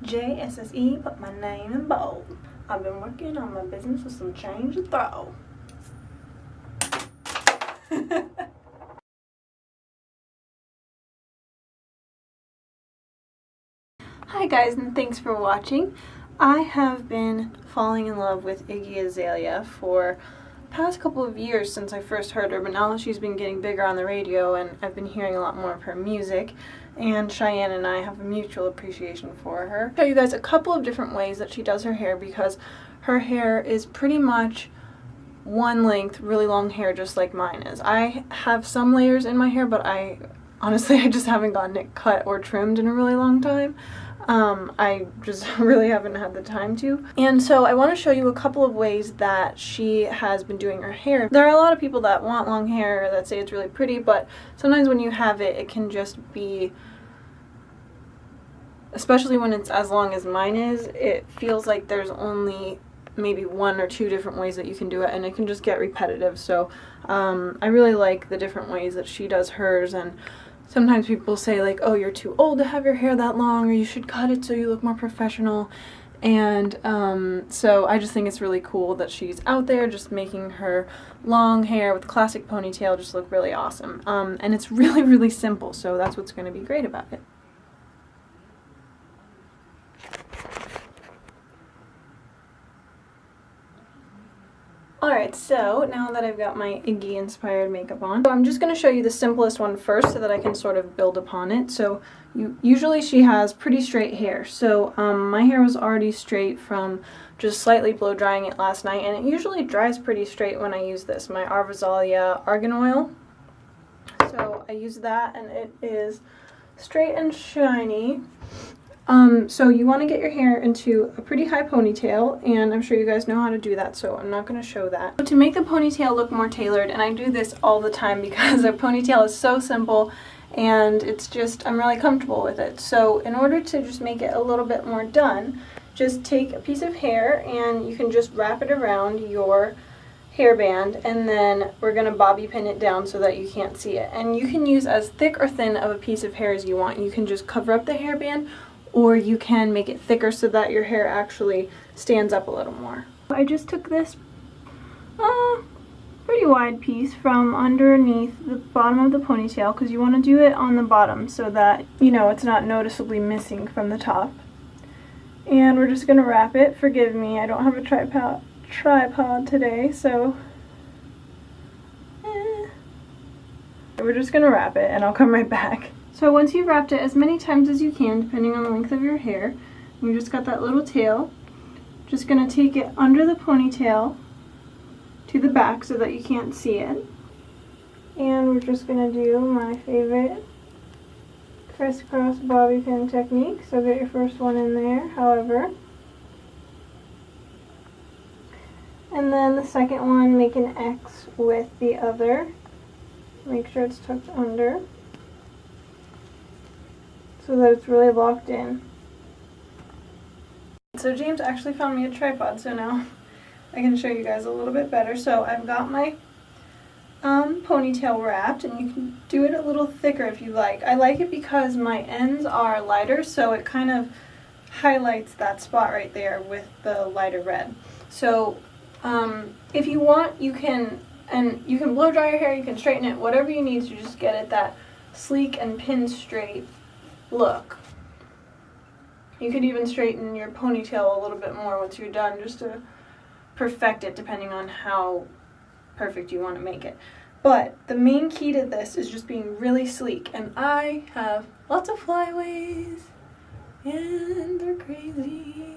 JSSE, put my name in bold. I've been working on my business with some change to throw. Hi guys, and thanks for watching. I have been falling in love with Iggy Azalea for the past couple of years since I first heard her, but now she's been getting bigger on the radio and I've been hearing a lot more of her music, and Cheyenne and I have a mutual appreciation for her. I'll show you guys a couple of different ways that she does her hair, because her hair is pretty much one length, really long hair, just like mine is. I have some layers in my hair, but honestly I just haven't gotten it cut or trimmed in a really long time. I just really haven't had the time to. And so I want to show you a couple of ways that she has been doing her hair. There are a lot of people that want long hair that say it's really pretty, but sometimes when you have it, it can just be, especially when it's as long as mine is, it feels like there's only maybe one or two different ways that you can do it, and it can just get repetitive. So I really like the different ways that she does hers. And sometimes people say like, oh, you're too old to have your hair that long, or you should cut it so you look more professional. And so I just think it's really cool that she's out there just making her long hair with classic ponytail just look really awesome. And it's really, really simple, so that's what's going to be great about it. Alright, so now that I've got my Iggy inspired makeup on, so I'm just going to show you the simplest one first so that I can sort of build upon it. So usually she has pretty straight hair, so my hair was already straight from just slightly blow drying it last night, and it usually dries pretty straight when I use this, my Azalea Argan Oil. So I use that and it is straight and shiny. So you want to get your hair into a pretty high ponytail, and I'm sure you guys know how to do that, so I'm not going to show that. So to make the ponytail look more tailored, and I do this all the time because a ponytail is so simple and it's just, I'm really comfortable with it. So in order to just make it a little bit more done, just take a piece of hair and you can just wrap it around your hairband, and then we're going to bobby pin it down so that you can't see it. And you can use as thick or thin of a piece of hair as you want. You can just cover up the hairband, or you can make it thicker so that your hair actually stands up a little more. I just took this pretty wide piece from underneath the bottom of the ponytail, because you want to do it on the bottom so that, you know, it's not noticeably missing from the top. And we're just going to wrap it. Forgive me, I don't have a tripod today, so we're just going to wrap it and I'll come right back. So once you've wrapped it as many times as you can, depending on the length of your hair, you just got that little tail, just going to take it under the ponytail to the back so that you can't see it. And we're just going to do my favorite crisscross bobby pin technique. So get your first one in there, however. And then the second one, make an X with the other. Make sure it's tucked under, so that it's really locked in. So James actually found me a tripod, so now I can show you guys a little bit better. So I've got my ponytail wrapped, and you can do it a little thicker if you like. I like it because my ends are lighter, so it kind of highlights that spot right there with the lighter red. So if you want, you can blow dry your hair, you can straighten it, whatever you need to just get it that sleek and pin straight look. You could even straighten your ponytail a little bit more once you're done, just to perfect it depending on how perfect you want to make it. But the main key to this is just being really sleek, and I have lots of flyaways and they're crazy.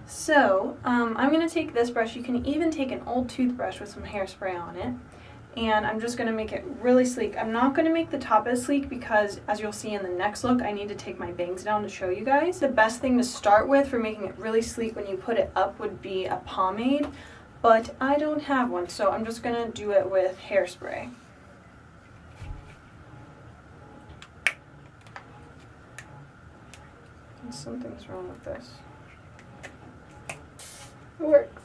So I'm going to take this brush. You can even take an old toothbrush with some hairspray on it, and I'm just going to make it really sleek. I'm not going to make the top as sleek because, as you'll see in the next look, I need to take my bangs down to show you guys. The best thing to start with for making it really sleek when you put it up would be a pomade, but I don't have one, so I'm just going to do it with hairspray. Something's wrong with this. It works.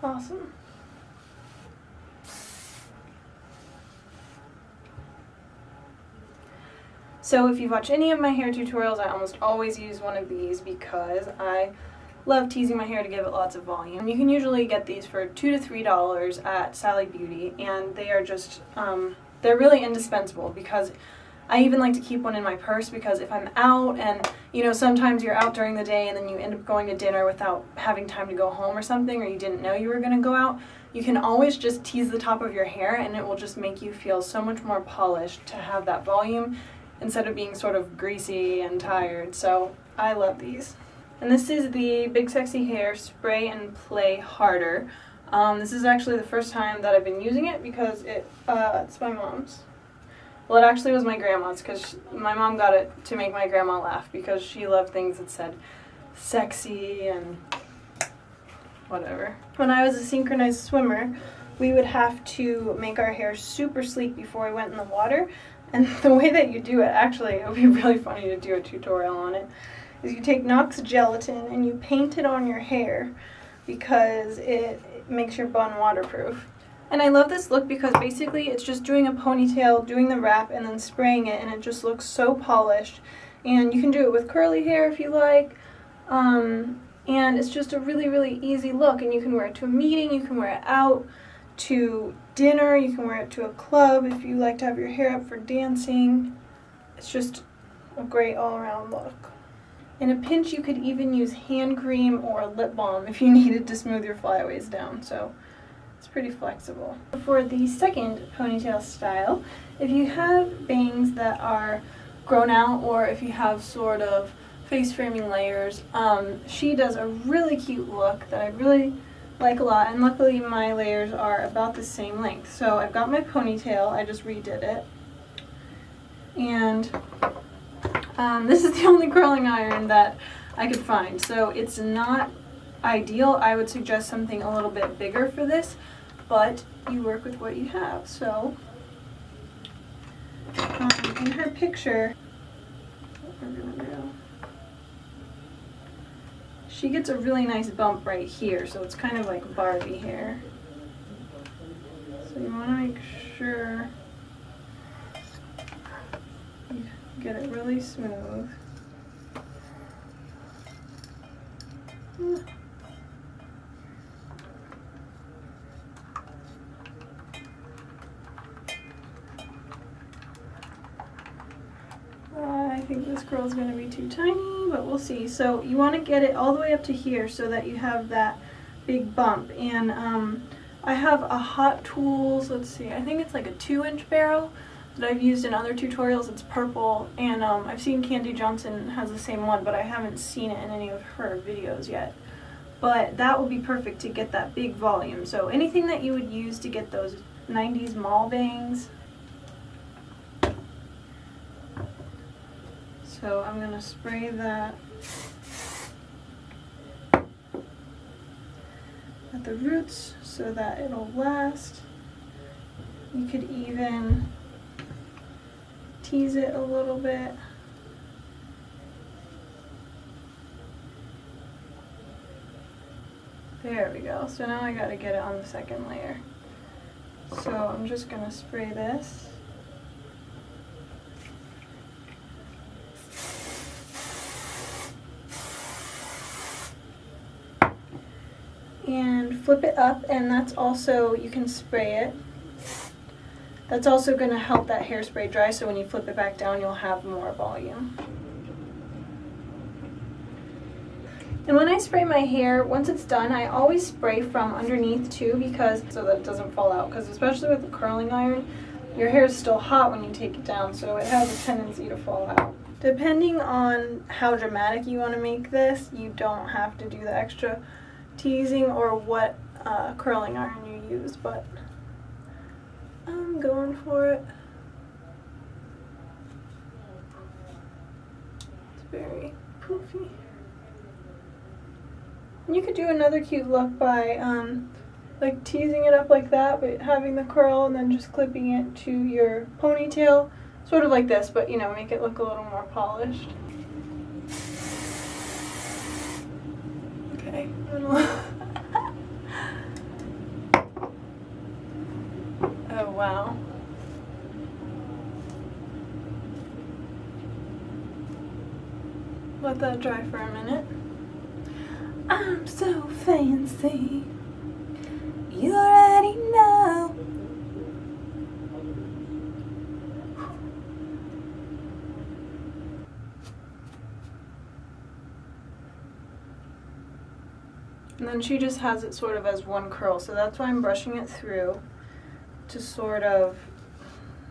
Awesome. So if you've watched any of my hair tutorials, I almost always use one of these because I love teasing my hair to give it lots of volume. You can usually get these for $2 to $3 at Sally Beauty, and they are just, they're really indispensable because I even like to keep one in my purse because if I'm out and, you know, sometimes you're out during the day and then you end up going to dinner without having time to go home or something, or you didn't know you were going to go out, you can always just tease the top of your hair and it will just make you feel so much more polished to have that volume instead of being sort of greasy and tired. So I love these. And this is the Big Sexy Hair Spray and Play Harder. This is actually the first time that I've been using it because it's my mom's. Well, it actually was my grandma's because my mom got it to make my grandma laugh because she loved things that said sexy and whatever. When I was a synchronized swimmer, we would have to make our hair super sleek before we went in the water. And the way that you do it, actually, it would be really funny to do a tutorial on it, is you take Knox gelatin and you paint it on your hair because it makes your bun waterproof. And I love this look because basically it's just doing a ponytail, doing the wrap, and then spraying it, and it just looks so polished. And you can do it with curly hair if you like. And it's just a really, really easy look. And you can wear it to a meeting, you can wear it out to dinner, you can wear it to a club if you like to have your hair up for dancing. It's just a great all-around look. In a pinch, you could even use hand cream or lip balm if you needed to smooth your flyaways down. So it's pretty flexible. For the second ponytail style, if you have bangs that are grown out or if you have sort of face framing layers, she does a really cute look that I really like a lot, and luckily my layers are about the same length. So I've got my ponytail, I just redid it, and this is the only curling iron that I could find, so it's not ideal. I would suggest something a little bit bigger for this, but you work with what you have. So in her picture, what we're gonna do, she gets a really nice bump right here, so it's kind of like Barbie hair. So you want to make sure you get it really smooth. I think this curl is going to be too tiny, but we'll see. So you want to get it all the way up to here so that you have that big bump. And I have a Hot Tools, let's see, I think it's like a 2-inch barrel that I've used in other tutorials. It's purple, and I've seen Candy Johnson has the same one, but I haven't seen it in any of her videos yet. But that will be perfect to get that big volume. So anything that you would use to get those 90s mall bangs. So I'm going to spray that at the roots so that it'll last. You could even tease it a little bit. There we go. So now I got to get it on the second layer. So I'm just going to spray this. And flip it up, and that's also, you can spray it. That's also going to help that hairspray dry, so when you flip it back down, you'll have more volume. And when I spray my hair, once it's done, I always spray from underneath too, because so that it doesn't fall out, because especially with the curling iron, your hair is still hot when you take it down, so it has a tendency to fall out. Depending on how dramatic you want to make this, you don't have to do the extra teasing or what curling iron you use, but I'm going for it. It's very poofy. And you could do another cute look by like teasing it up like that, but having the curl and then just clipping it to your ponytail, sort of like this, but you know, make it look a little more polished. Okay. Oh wow. let that dry for a minute. I'm so fancy. You already know. And then she just has it sort of as one curl, so that's why I'm brushing it through to sort of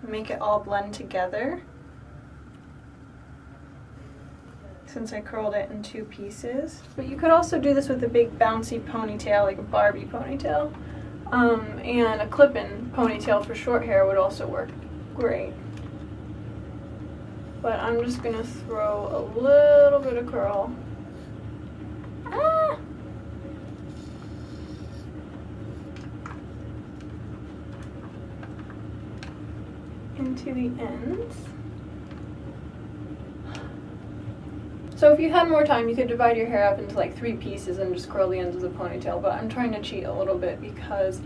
make it all blend together, since I curled it in 2 pieces. But you could also do this with a big bouncy ponytail, like a Barbie ponytail, and a clip-in ponytail for short hair would also work great. But I'm just gonna throw a little bit of curl. Ah! Into the ends. So if you had more time, you could divide your hair up into like 3 pieces and just curl the ends of the ponytail, but I'm trying to cheat a little bit because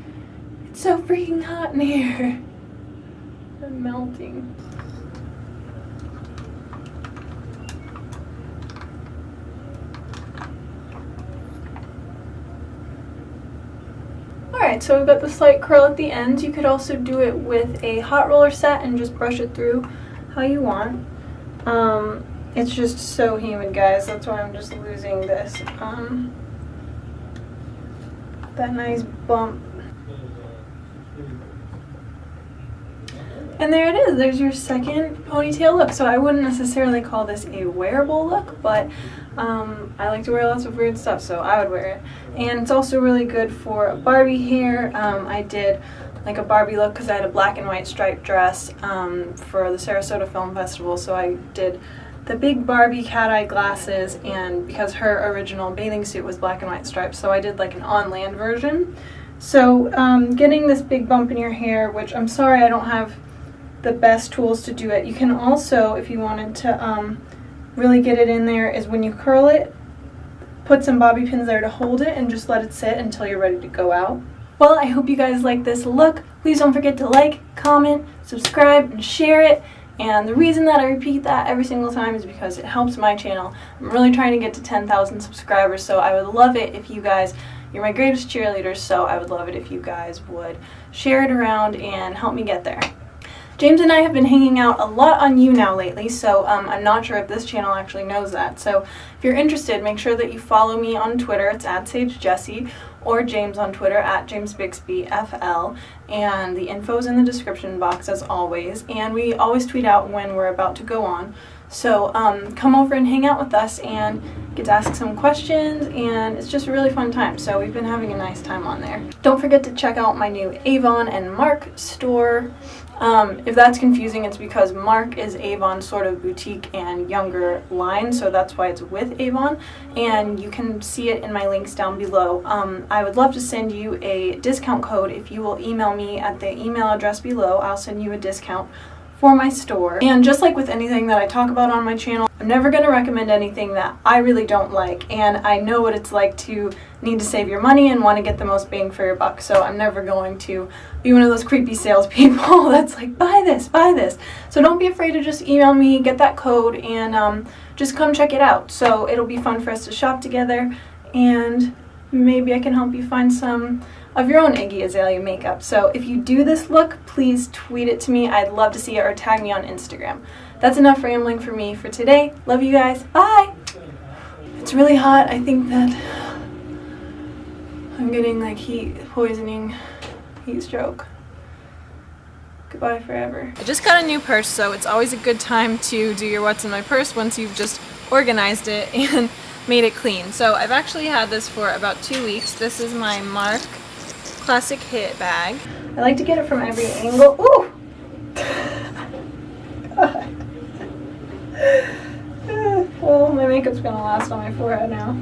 it's so freaking hot in here. I'm melting. Alright, so we've got the slight curl at the ends. You could also do it with a hot roller set and just brush it through how you want. It's just so humid, guys. That's why I'm just losing this. That nice bump. And there it is. There's your second ponytail look. So I wouldn't necessarily call this a wearable look, but I like to wear lots of weird stuff, so I would wear it. And it's also really good for Barbie hair. I did like a Barbie look because I had a black and white striped dress for the Sarasota Film Festival, so I did the big Barbie cat-eye glasses, and because her original bathing suit was black and white stripes, so I did like an on-land version. So getting this big bump in your hair, which I'm sorry I don't have the best tools to do it. You can also, if you wanted to really get it in there, is when you curl it, put some bobby pins there to hold it and just let it sit until you're ready to go out. Well, I hope you guys like this look. Please don't forget to like, comment, subscribe, and share it. And the reason that I repeat that every single time is because it helps my channel. I'm really trying to get to 10,000 subscribers, so I would love it if you guys, you're my greatest cheerleaders, so I would love it if you guys would share it around and help me get there. James and I have been hanging out a lot on YouNow lately, so I'm not sure if this channel actually knows that. So if you're interested, make sure that you follow me on Twitter. It's @SageJessie, or James on Twitter @JamesBixbyFL, and the info is in the description box as always. And we always tweet out when we're about to go on. So come over and hang out with us and get to ask some questions, and it's just a really fun time. So we've been having a nice time on there. Don't forget to check out my new Avon and Mark store. If that's confusing, it's because Mark is Avon's sort of boutique and younger line, so that's why it's with Avon, and you can see it in my links down below. I would love to send you a discount code if you will email me at the email address below. I'll send you a discount for my store. And just like with anything that I talk about on my channel, I'm never going to recommend anything that I really don't like, and I know what it's like to need to save your money and want to get the most bang for your buck, so I'm never going to be one of those creepy salespeople that's like, buy this, buy this. So don't be afraid to just email me, get that code, and just come check it out. So it'll be fun for us to shop together, and maybe I can help you find some of your own Iggy Azalea makeup. So if you do this look, please tweet it to me. I'd love to see it, or tag me on Instagram. That's enough rambling for me for today. Love you guys. Bye! It's really hot. I think that I'm getting like heat poisoning, heat stroke. Goodbye forever. I just got a new purse, so it's always a good time to do your what's in my purse once you've just organized it and made it clean. So I've actually had this for about 2 weeks. This is my Mark Classic Hit bag. I like to get it from every angle. Ooh! God. Well, my makeup's gonna last on my forehead now.